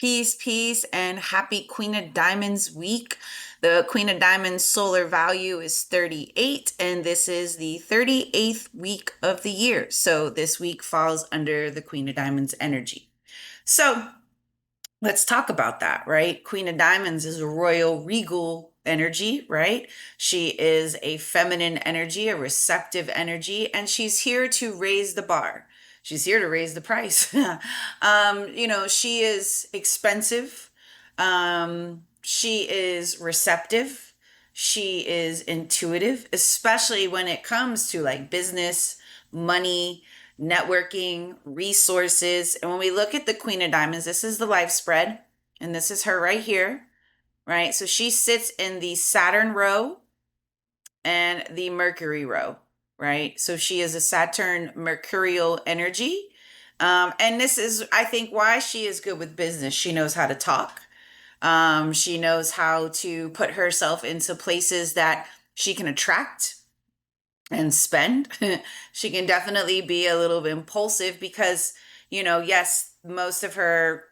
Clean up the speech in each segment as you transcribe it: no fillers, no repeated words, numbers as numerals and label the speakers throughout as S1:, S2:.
S1: Peace, and happy Queen of Diamonds week. The Queen of Diamonds solar value is 38, and this is the 38th week of the year. So this week falls under the Queen of Diamonds energy. So let's talk about that, right? Queen of Diamonds is a royal regal energy, right? She is a feminine energy, a receptive energy, and she's here to raise the bar. She's here to raise the price. She is expensive. She is receptive. She is intuitive, especially when it comes to like business, money, networking, resources. And when we look at the Queen of Diamonds, this is the life spread, and this is her right here, right? So she sits in the Saturn row and the Mercury row, right? So she is a Saturn Mercurial energy. And this is, I think, why she is good with business. She knows how to talk. She knows how to put herself into places that she can attract and spend. She can definitely be a little bit impulsive because, yes, most of her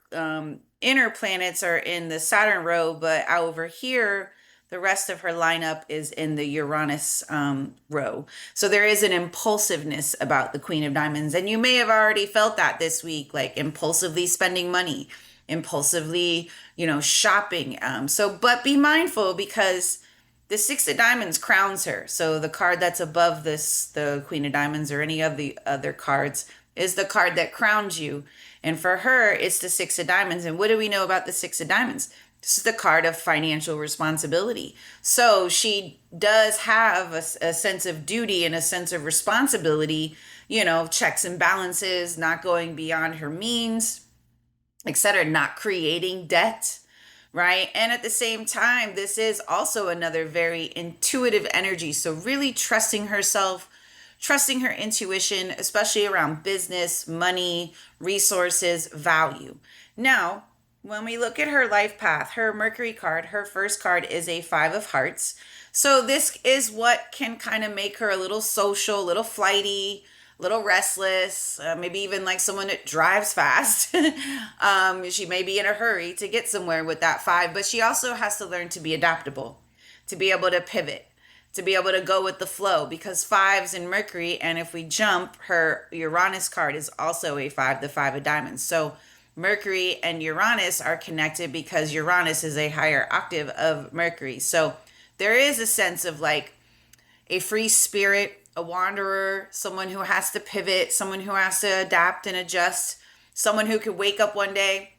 S1: inner planets are in the Saturn row, but over here, the rest of her lineup is in the Uranus row. So there is an impulsiveness about the Queen of Diamonds. And you may have already felt that this week, like impulsively spending money, impulsively, shopping. But be mindful because the Six of Diamonds crowns her. So the card that's above this, the Queen of Diamonds or any of the other cards, is the card that crowns you. And for her, it's the Six of Diamonds. And what do we know about the Six of Diamonds? This is the card of financial responsibility. So she does have a sense of duty and a sense of responsibility, checks and balances, not going beyond her means, etc., not creating debt, right? And at the same time, this is also another very intuitive energy. So really trusting herself, trusting her intuition, especially around business, money, resources, value. Now, when we look at her life path, her Mercury card, her first card is a Five of Hearts. So this is what can kind of make her a little social, a little flighty, a little restless, maybe even like someone that drives fast. She may be in a hurry to get somewhere with that five, but she also has to learn to be adaptable, to be able to pivot, to be able to go with the flow because fives in Mercury. And if we jump, her Uranus card is also a five, the Five of Diamonds. So Mercury and Uranus are connected because Uranus is a higher octave of Mercury. So there is a sense of like a free spirit, a wanderer, someone who has to pivot, someone who has to adapt and adjust, someone who could wake up one day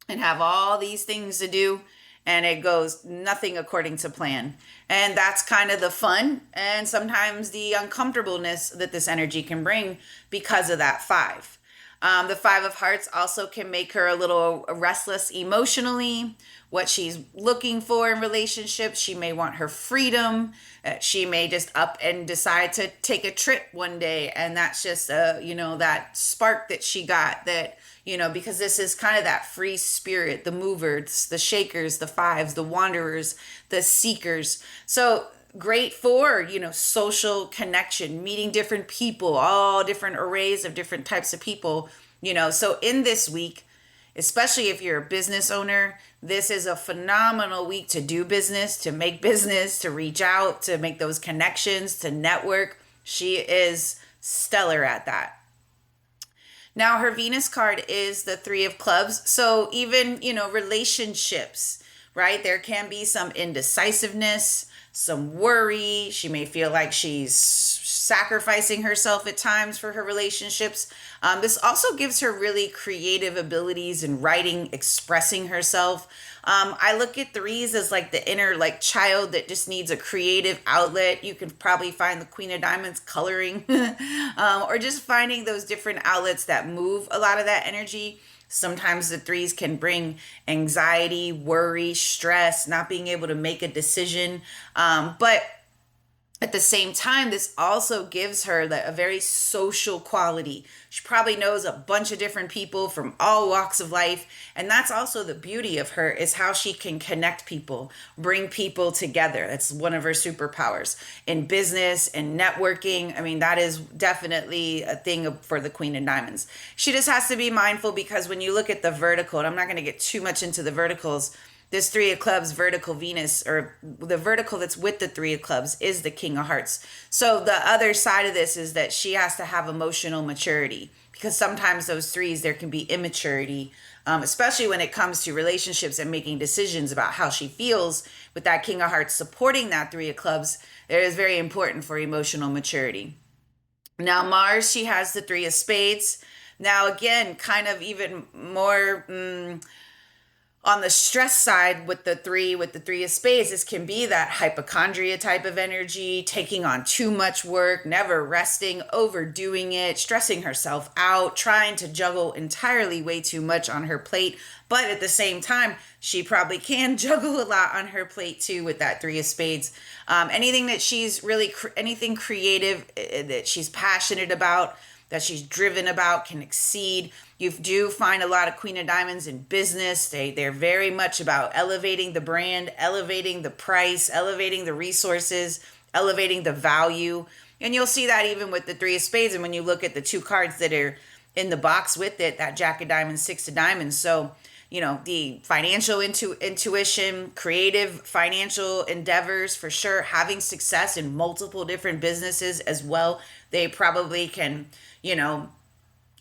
S1: and have all these things to do and it goes nothing according to plan. And that's kind of the fun and sometimes the uncomfortableness that this energy can bring because of that five. The Five of Hearts also can make her a little restless emotionally, what she's looking for in relationships. She may want her freedom. She may just up and decide to take a trip one day. And that's just, that spark that she got that, because this is kind of that free spirit, the movers, the shakers, the fives, the wanderers, the seekers. So great for social connection, meeting different people, all different arrays of different types of people. So in this week, especially if you're a business owner, this is a phenomenal week to do business, to make business, to reach out, to make those connections, to network. She is stellar at that. Now her Venus card is the Three of Clubs. So even, relationships, right? There can be some indecisiveness, some worry. She may feel like she's sacrificing herself at times for her relationships. This also gives her really creative abilities in writing, expressing herself. I look at threes as like the inner like child that just needs a creative outlet. You can probably find the Queen of Diamonds coloring or just finding those different outlets that move a lot of that energy. Sometimes the threes can bring anxiety, worry, stress, not being able to make a decision. But At the same time, this also gives her a very social quality. She probably knows a bunch of different people from all walks of life. And that's also the beauty of her, is how she can connect people, bring people together. That's one of her superpowers in business and networking. I mean, that is definitely a thing for the Queen of Diamonds. She just has to be mindful, because when you look at the vertical, and I'm not going to get too much into the verticals, this Three of Clubs vertical Venus, or the vertical that's with the Three of Clubs, is the King of Hearts. So the other side of this is that she has to have emotional maturity, because sometimes those threes, there can be immaturity, especially when it comes to relationships and making decisions about how she feels. With that King of Hearts supporting that Three of Clubs, it is very important for emotional maturity. Now, Mars, she has the Three of Spades. Now, again, kind of even more on the stress side with the three of spades, this can be that hypochondria type of energy, taking on too much work, never resting, overdoing it, stressing herself out, trying to juggle entirely way too much on her plate. But at the same time, she probably can juggle a lot on her plate too with that Three of Spades. Anything that she's really, anything creative that she's passionate about, that she's driven about, can exceed. You do find a lot of Queen of Diamonds in business. They're very much about elevating the brand, elevating the price, elevating the resources, elevating the value. And you'll see that even with the Three of Spades. And when you look at the two cards that are in the box with it, that Jack of Diamonds, Six of Diamonds. So, you know, the financial intuition, creative financial endeavors, for sure, having success in multiple different businesses as well. They probably can, you know,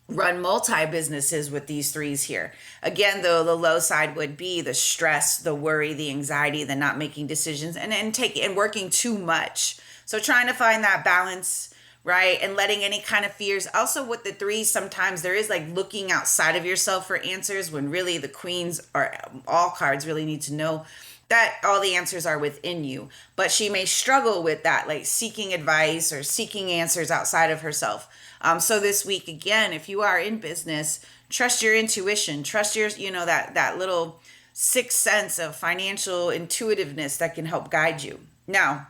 S1: run multi businesses with these threes here. Again, though, the low side would be the stress, the worry, the anxiety, the not making decisions, and working too much. So trying to find that balance, right? And letting any kind of fears. Also with the threes, sometimes there is like looking outside of yourself for answers, when really the queens, or all cards, really need to know that all the answers are within you. But she may struggle with that, like seeking advice or seeking answers outside of herself. So this week, again, if you are in business, trust your intuition, trust your, you know, that little sixth sense of financial intuitiveness that can help guide you. Now,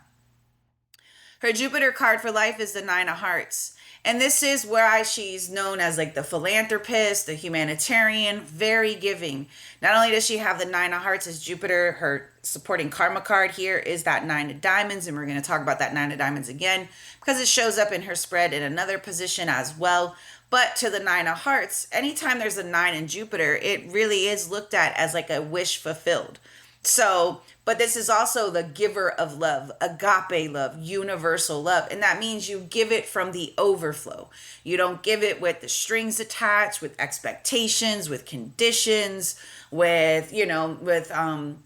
S1: her Jupiter card for life is the Nine of Hearts. And this is where she's known as like the philanthropist, the humanitarian, very giving. Not only does she have the Nine of Hearts as Jupiter, her supporting karma card here is that Nine of Diamonds. And we're going to talk about that Nine of Diamonds again, because it shows up in her spread in another position as well. But to the Nine of Hearts, anytime there's a nine in Jupiter, it really is looked at as like a wish fulfilled. So, but this is also the giver of love, agape love, universal love. And that means you give it from the overflow. You don't give it with the strings attached, with expectations, with conditions, with, you know, with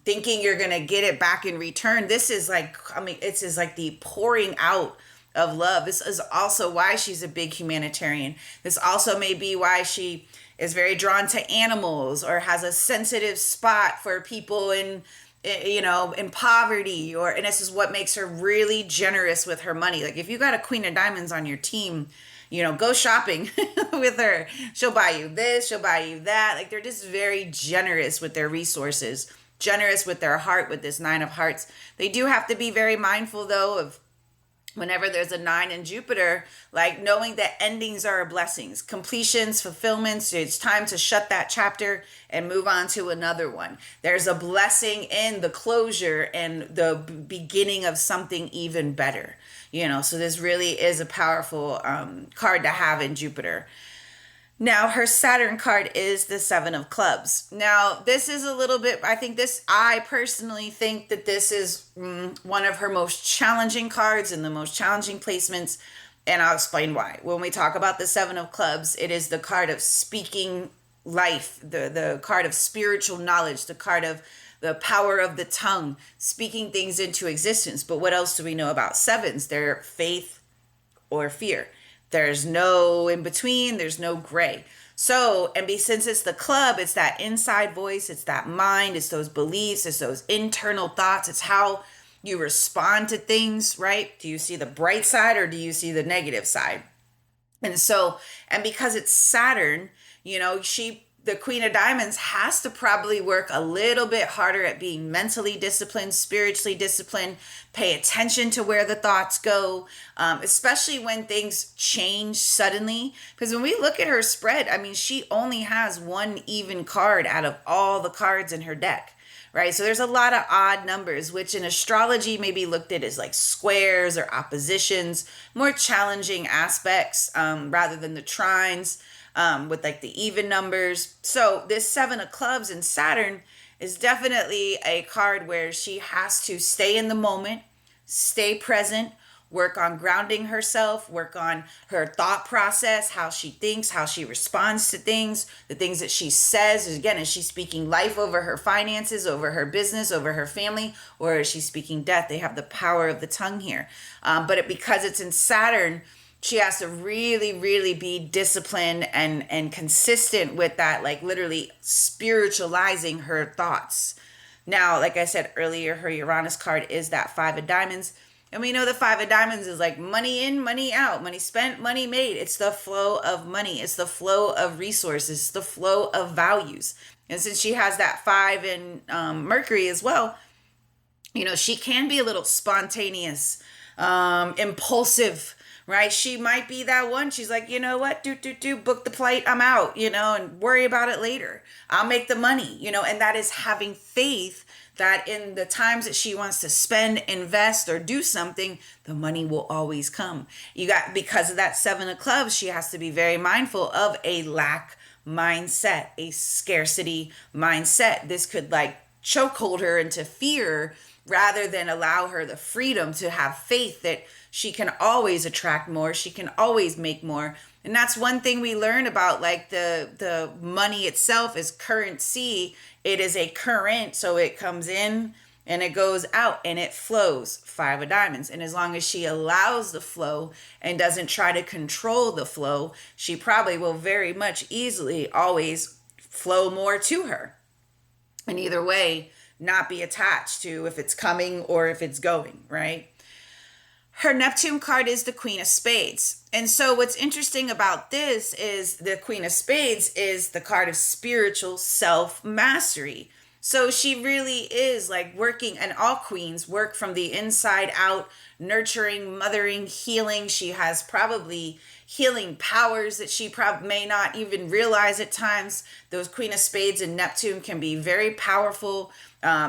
S1: thinking you're going to get it back in return. This is like, I mean, it's is like the pouring out of love. This is also why she's a big humanitarian. This also may be why she is very drawn to animals, or has a sensitive spot for people in, you know, in poverty, and this is what makes her really generous with her money. Like if you got a Queen of Diamonds on your team, you know, go shopping with her. She'll buy you this, she'll buy you that. Like they're just very generous with their resources, generous with their heart with this Nine of Hearts. They do have to be very mindful though of whenever there's a nine in Jupiter, like knowing that endings are blessings, completions, fulfillments. It's time to shut that chapter and move on to another one. There's a blessing in the closure and the beginning of something even better. You know, so this really is a powerful card to have in Jupiter. Now, her Saturn card is the Seven of Clubs. Now, this is a little bit, I personally think that this is one of her most challenging cards and the most challenging placements. And I'll explain why. When we talk about the Seven of Clubs, it is the card of speaking life, the card of spiritual knowledge, the card of the power of the tongue, speaking things into existence. But what else do we know about sevens? They're faith or fear. There's no in between. There's no gray. So, since it's the club, it's that inside voice. It's that mind. It's those beliefs. It's those internal thoughts. It's how you respond to things, right? Do you see the bright side or do you see the negative side? And so, and because it's Saturn, you know, she the Queen of Diamonds has to probably work a little bit harder at being mentally disciplined, spiritually disciplined, pay attention to where the thoughts go, especially when things change suddenly. Because when we look at her spread, I mean, she only has one even card out of all the cards in her deck. Right. So there's a lot of odd numbers, which in astrology may be looked at as like squares or oppositions, more challenging aspects rather than the trines with like the even numbers. So this 7 of clubs in Saturn is definitely a card where she has to stay in the moment, stay present, work on grounding herself, work on her thought process, how she thinks, how she responds to things, the things that she says. Again, is she speaking life over her finances, over her business, over her family, or is she speaking death? They have the power of the tongue here. Because it's in Saturn, she has to really, really be disciplined and consistent with that, like literally spiritualizing her thoughts. Now, like I said earlier, her Uranus card is that 5 of diamonds. And we know the 5 of diamonds is like money in, money out, money spent, money made. It's the flow of money. It's the flow of resources. It's the flow of values. And since she has that 5 in Mercury as well, she can be a little spontaneous, impulsive, right? She might be that one. She's like, you know what? Book the flight. I'm out, and worry about it later. I'll make the money, and that is having faith that in the times that she wants to spend, invest, or do something, the money will always come. Because of that 7 of clubs, she has to be very mindful of a lack mindset, a scarcity mindset. This could like chokehold her into fear rather than allow her the freedom to have faith that she can always attract more, she can always make more. And that's one thing we learn about like the money itself is currency. It is a current, so it comes in and it goes out and it flows. 5 of diamonds. And as long as she allows the flow and doesn't try to control the flow, she probably will very much easily always flow more to her. And either way, not be attached to if it's coming or if it's going, right? Her Neptune card is the Queen of Spades. And so what's interesting about this is the Queen of Spades is the card of spiritual self-mastery. So she really is like working, and all queens work from the inside out, nurturing, mothering, healing. She has probably healing powers that she probably may not even realize at times. Those Queen of Spades and Neptune can be very powerful.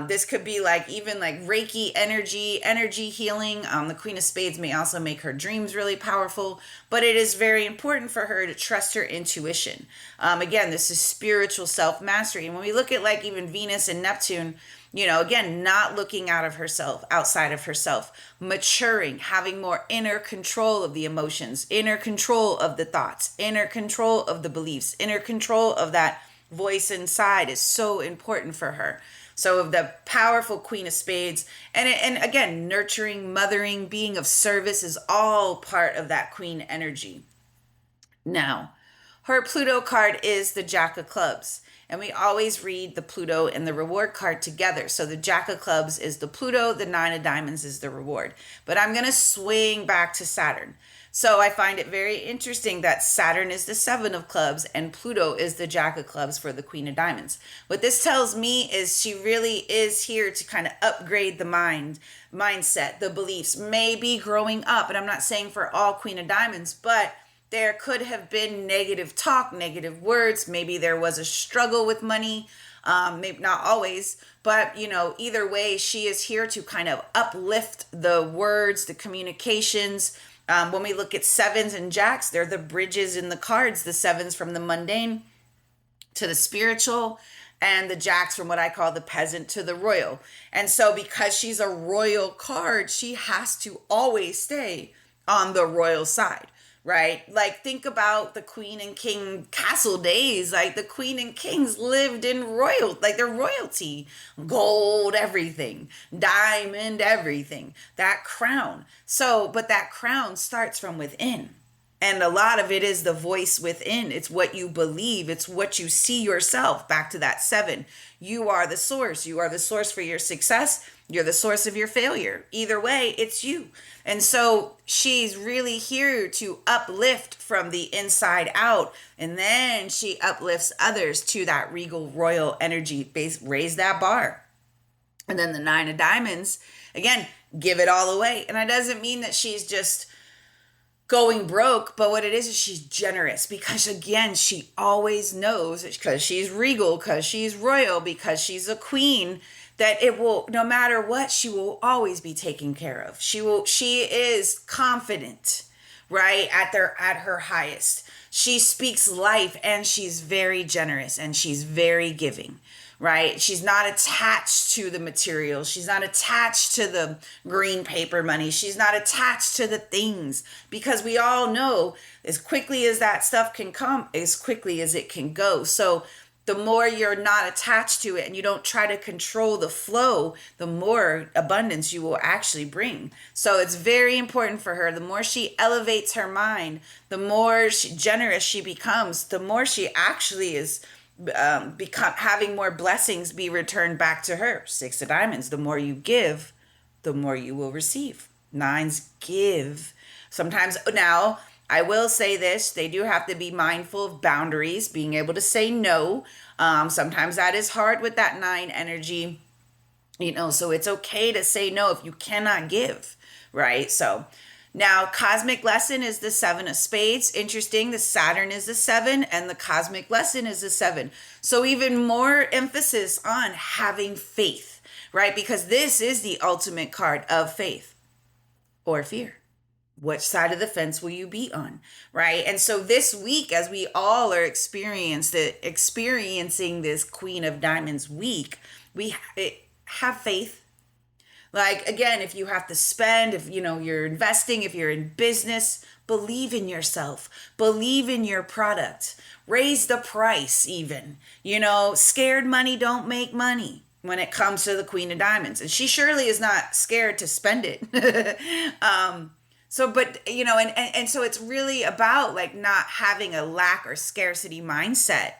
S1: This could be like even like Reiki energy healing. The Queen of Spades may also make her dreams really powerful, but it is very important for her to trust her intuition. Again, this is spiritual self-mastery. And when we look at like even Venus and Neptune, again, not looking outside of herself, maturing, having more inner control of the emotions, inner control of the thoughts, inner control of the beliefs, inner control of that voice inside is so important for her. So the powerful Queen of Spades, and again, nurturing, mothering, being of service is all part of that queen energy. Now, her Pluto card is the Jack of Clubs. And we always read the Pluto and the reward card together. So the Jack of Clubs is the Pluto, the 9 of Diamonds is the reward. But I'm going to swing back to Saturn. So I find it very interesting that Saturn is the 7 of Clubs and Pluto is the Jack of Clubs for the Queen of Diamonds. What this tells me is she really is here to kind of upgrade the mindset, the beliefs, maybe growing up. And I'm not saying for all Queen of Diamonds, but there could have been negative talk, negative words. Maybe there was a struggle with money. Maybe not always, but either way, she is here to kind of uplift the words, the communications. When we look at 7s and Jacks, they're the bridges in the cards. The 7s from the mundane to the spiritual, and the Jacks from what I call the peasant to the royal. And so because she's a royal card, she has to always stay on the royal side. Right? Like think about the Queen and King castle days. Like the Queen and Kings lived in their royalty, gold, everything, diamond, everything, that crown. So, but that crown starts from within. And a lot of it is the voice within. It's what you believe. It's what you see yourself. Back to that 7. You are the source. You are the source for your success. You're the source of your failure. Either way, it's you. And so she's really here to uplift from the inside out. And then she uplifts others to that regal royal energy base, raise that bar. And then the 9 of diamonds, again, give it all away. And that doesn't mean that she's just going broke, but what it is she's generous, because again, she always knows, because she's regal, because she's royal, because she's a queen, that it will, no matter what, she will always be taken care of. She is confident, right? At her highest. She speaks life, and she's very generous, and she's very giving. Right? She's not attached to the material. She's not attached to the green paper money. She's not attached to the things, because we all know as quickly as that stuff can come, as quickly as it can go. So the more you're not attached to it and you don't try to control the flow, the more abundance you will actually bring. So it's very important for her. The more she elevates her mind, the more generous she becomes, the more she actually is having more blessings be returned back to her. 6 of diamonds, the more you give, the more you will receive. 9s give. Sometimes, now I will say this, they do have to be mindful of boundaries, being able to say no. Sometimes that is hard with that 9 energy, so it's okay to say no if you cannot give, right? So now, cosmic lesson is the 7 of spades. Interesting, the Saturn is the 7 and the cosmic lesson is the 7. So even more emphasis on having faith, right? Because this is the ultimate card of faith or fear. Which side of the fence will you be on, right? And so this week, as we all are experiencing this Queen of Diamonds week, we have faith. Like, again, if you have to spend, if you're investing, if you're in business, believe in yourself, believe in your product, raise the price even. Scared money don't make money when it comes to the Queen of Diamonds. And she surely is not scared to spend it. So it's really about like not having a lack or scarcity mindset,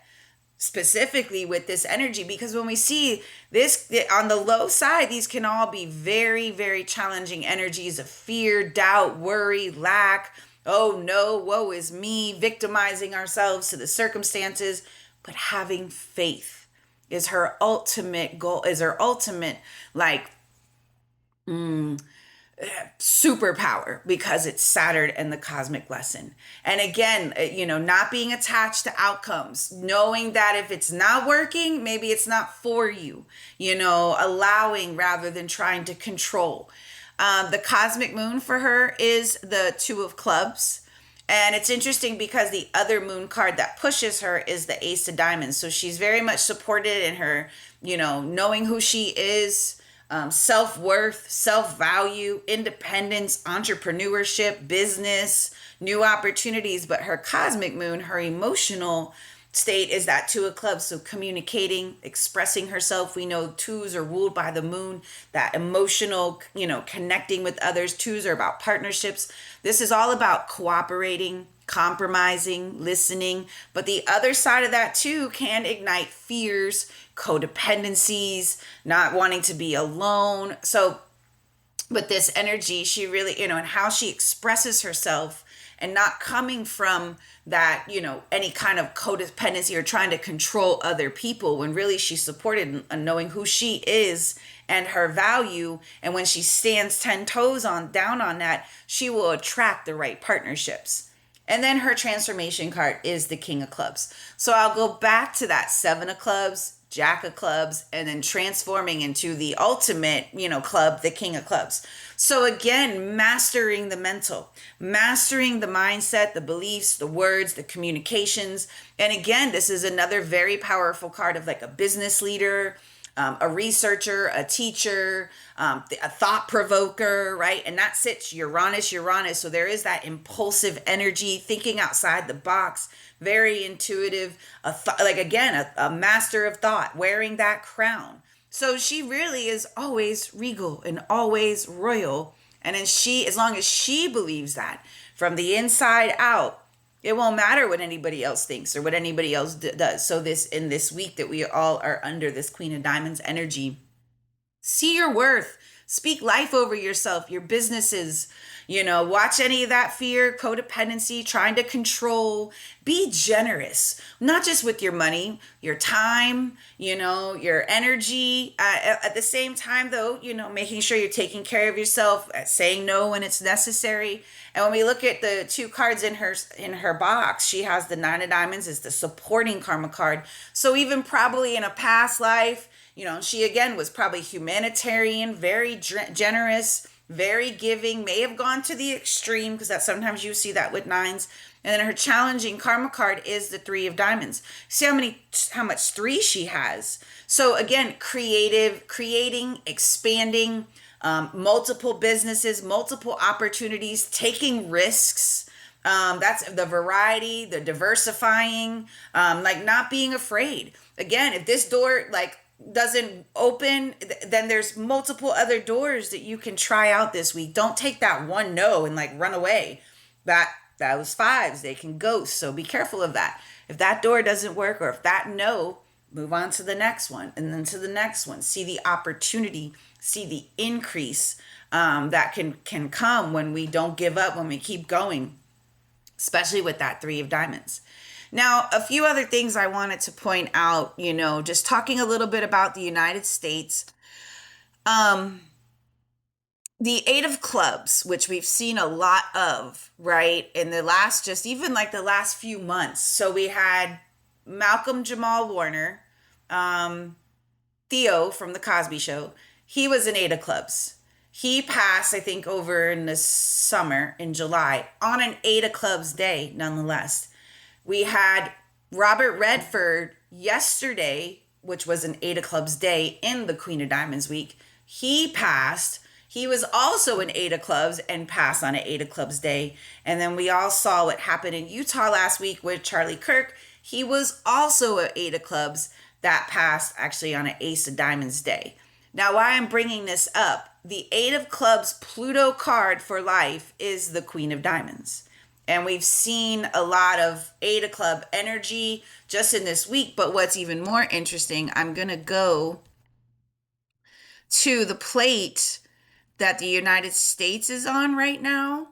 S1: specifically with this energy, because when we see this on the low side, these can all be very, very challenging energies of fear, doubt, worry, lack. Oh no, woe is me, victimizing ourselves to the circumstances. But having faith is her ultimate goal, is her ultimate superpower, because it's Saturn and the cosmic lesson. And again, not being attached to outcomes, knowing that if it's not working, maybe it's not for you, allowing rather than trying to control. The cosmic moon for her is the 2 of clubs. And it's interesting because the other moon card that pushes her is the Ace of Diamonds. So she's very much supported in her, knowing who she is, self-worth, self-value, independence, entrepreneurship, business, new opportunities. But her cosmic moon, her emotional state is that 2 of clubs. So communicating, expressing herself. We know 2s are ruled by the moon, that emotional, connecting with others. 2s are about partnerships. This is all about cooperating, compromising, listening. But the other side of that too can ignite fears, codependencies, not wanting to be alone. So, but this energy, she really, and how she expresses herself, and not coming from that, any kind of codependency or trying to control other people, when really she's supported in knowing who she is and her value. And when she stands 10 toes down on that, she will attract the right partnerships. And then her transformation card is the King of Clubs. So I'll go back to that 7 of clubs, Jack of clubs, and then transforming into the ultimate, club, the King of Clubs. So again, mastering the mental, mastering the mindset, the beliefs, the words, the communications. And again, this is another very powerful card of like a business leader, a researcher, a teacher, a thought provoker, right? And that sits Uranus. So there is that impulsive energy, thinking outside the box, very intuitive, a master of thought, wearing that crown. So she really is always regal and always royal. And then as long as she believes that, from the inside out. It won't matter what anybody else thinks or what anybody else does. So this in this week that we all are under this Queen of Diamonds energy, see your worth, speak life over yourself, your businesses, watch any of that fear, codependency, trying to control. Be generous, not just with your money, your time, your energy. At the same time, though, making sure you're taking care of yourself, saying no when it's necessary. And when we look at the two cards in her box, she has the Nine of Diamonds as the supporting karma card. So even probably in a past life, she again was probably humanitarian, very generous, very giving, may have gone to the extreme, because that sometimes you see that with nines. And then her challenging karma card is the Three of Diamonds. See how much three she has. So again, creating, expanding, multiple businesses, multiple opportunities, taking risks. That's the variety, the diversifying, not being afraid. Again, if this door doesn't open, then there's multiple other doors that you can try out this week. Don't take that one no and run away. Those fives, they can ghost. So be careful of that. If that door doesn't work, or if that no, move on to the next one, and then to the next one. See the opportunity, see the increase that can come when we don't give up, when we keep going, especially with that Three of Diamonds. Now, a few other things I wanted to point out, just talking a little bit about the United States. The Eight of Clubs, which we've seen a lot of, right, in the last, just even the last few months. So we had Malcolm Jamal Warner, Theo from The Cosby Show. He was an Eight of Clubs. He passed, I think, over in the summer, in July, on an Eight of Clubs day, nonetheless. We had Robert Redford yesterday, which was an Eight of Clubs day in the Queen of Diamonds week. He passed. He was also an Eight of Clubs and passed on an Eight of Clubs day. And then we all saw what happened in Utah last week with Charlie Kirk. He was also an Eight of Clubs that passed actually on an Ace of Diamonds day. Now, why I'm bringing this up, the Eight of Clubs Pluto card for life is the Queen of Diamonds. And we've seen a lot of Eight of Club energy just in this week. But what's even more interesting, I'm going to go to the plate that the United States is on right now.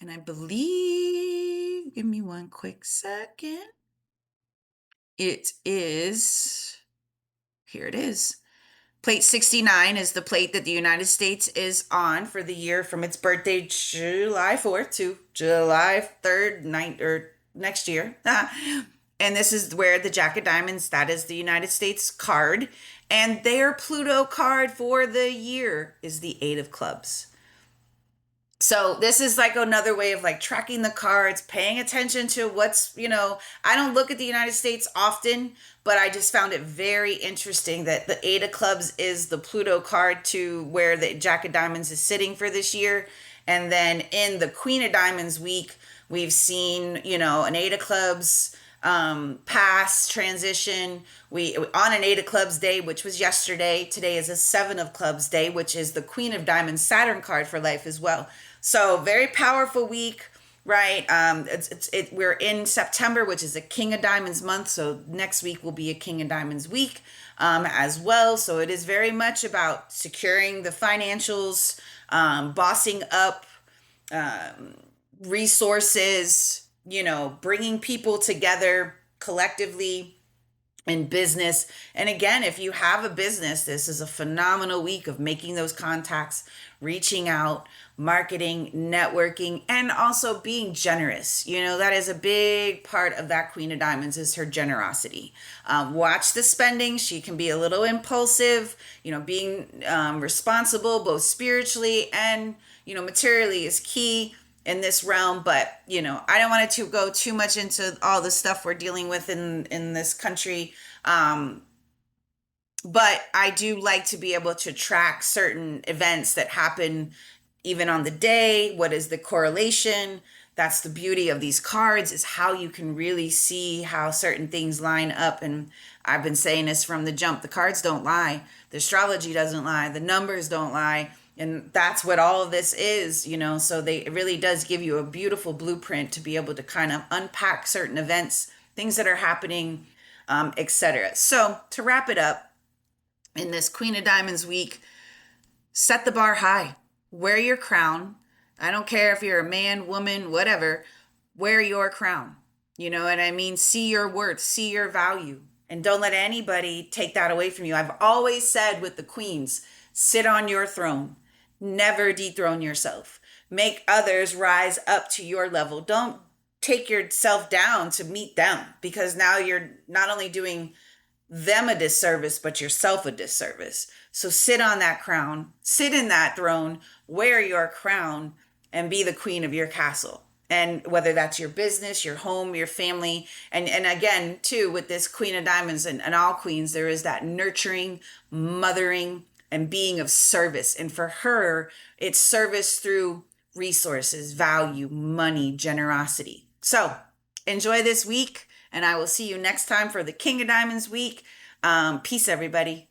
S1: And I believe, give me one quick second. It is, here it is. Plate 69 is the plate that the United States is on for the year from its birthday, July 4th to July 3rd, 9th, or next year. And this is where the Jack of Diamonds, that is the United States card. And their Pluto card for the year is the Eight of Clubs. So this is another way of tracking the cards, paying attention to what's, I don't look at the United States often, but I just found it very interesting that the Eight of Clubs is the Pluto card to where the Jack of Diamonds is sitting for this year. And then in the Queen of Diamonds week, we've seen, an Eight of Clubs pass, transition. We on an Eight of Clubs day, which was yesterday. Today is a Seven of Clubs day, which is the Queen of Diamonds Saturn card for life as well. So very powerful week, right? We're in September, which is a King of Diamonds month. So next week will be a King of Diamonds week as well. So it is very much about securing the financials, bossing up, resources, bringing people together collectively in business. And again, if you have a business, this is a phenomenal week of making those contacts, reaching out, marketing, networking, and also being generous. That is a big part of that Queen of Diamonds is her generosity. Watch the spending. She can be a little impulsive, being responsible, both spiritually and, materially is key in this realm. But, I don't want it to go too much into all the stuff we're dealing with in this country. But I do like to be able to track certain events that happen even on the day. What is the correlation? That's the beauty of these cards, is how you can really see how certain things line up. And I've been saying this from the jump. The cards don't lie. The astrology doesn't lie. The numbers don't lie. And that's what all of this is, you know. So it really does give you a beautiful blueprint to be able to kind of unpack certain events, things that are happening, etc. So to wrap it up, in this Queen of Diamonds week, set the bar high. Wear your crown. I don't care if you're a man, woman, whatever. Wear your crown. You know what I mean? See your worth, see your value, and don't let anybody take that away from you. I've always said with the queens, sit on your throne. Never dethrone yourself. Make others rise up to your level. Don't take yourself down to meet them, because now you're not only doing them a disservice, but yourself a disservice. So sit on that crown, sit in that throne, wear your crown, and be the queen of your castle. And whether that's your business, your home, your family, and again, too, with this Queen of Diamonds and all queens, there is that nurturing, mothering, and being of service. And for her, it's service through resources, value, money, generosity. So enjoy this week, and I will see you next time for the King of Diamonds week. Peace, everybody.